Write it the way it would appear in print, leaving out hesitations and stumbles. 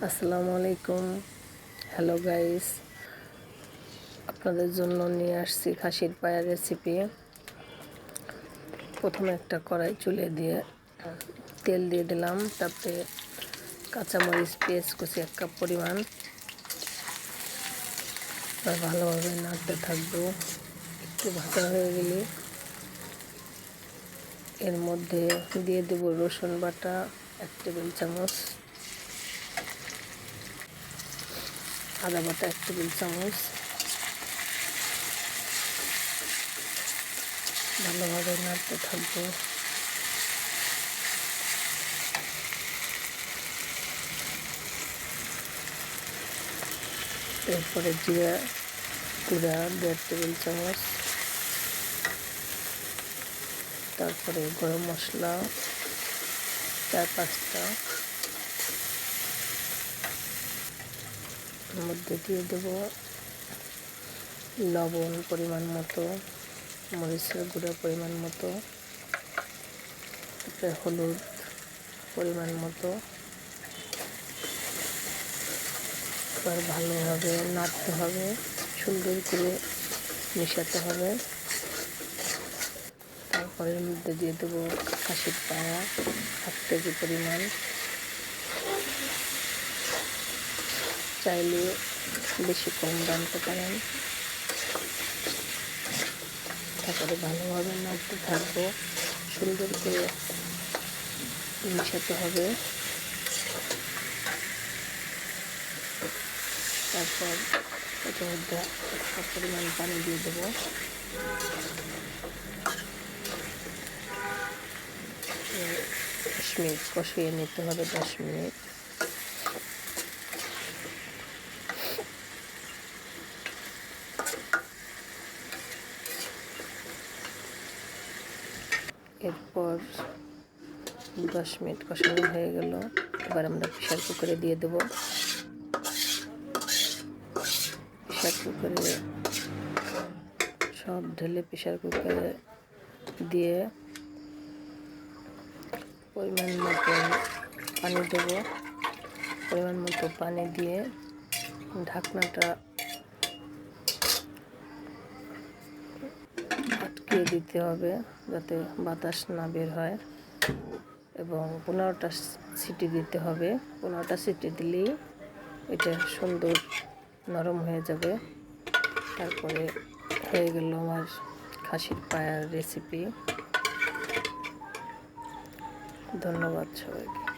আসসালামু আলাইকুম। Hello guys, আপনাদের জন্য নিয়ে আসছি খাসির পায়ের রেসিপি। প্রথমে একটা কড়াই চুলে দিয়ে তেল দিয়ে দিলাম, তারপরে কাঁচামরিচ পেঁয়াজ কুচি 1 কাপ পরিমাণ। ভালোভাবে নাড়তে থাকবো। একটু ভাজা হয়ে গেলে এর মধ্যে দিয়ে দেব রসুন বাটা 1 টেবিল চামচ, আদা বাটা 1 টেবিল চামচ। ভালোভাবে নাড়তে থাকবো। এরপরে জিরা গুঁড়া 1.5 টেবিল চামচ, তারপরে গরম মশলা 4-5টা, এর মধ্যে দিয়ে দেব লবণ পরিমাণ মতো, মরিচের গুঁড়া পরিমাণ মতো, তারপরে হলুদ পরিমাণ মতো। এবার ভালোভাবে নাড়তে হবে, সুন্দর করে মেশাতে হবে। তারপরে এর মধ্যে দিয়ে দেবো খাসির পায়া 1 কেজি পরিমাণ। চাইলে বেশি কম রাখতে পারেন। তারপরে ভালোভাবে নাড়তে থাকবো, সুন্দর করে মেশাতে হবে। তারপর এটার মধ্যে পরিমাণ পানি দিয়ে দেবো। 10 মিনিট কষিয়ে নিতে হবে, 10 মিনিট। এরপর 10 মিনিট কষানো হয়ে গেল। এবার আমরা প্রেসার কুকারে দিয়ে দেব। প্রেসার কুকারে সব ঢেলে প্রেসার কুকারে দিয়ে পরিমাণ মতো পানি দেব। পরিমাণ মতো পানি দিয়ে ঢাকনাটা আটকিয়ে দিতে হবে, যাতে বাতাস না বের হয়, এবং 15টা সিটি দিতে হবে। 15টা সিটি দিলেই এটা সুন্দর নরম হয়ে যাবে। তারপরে হয়ে গেল আমার খাসির পায়ার রেসিপি। ধন্যবাদ সবাইকে।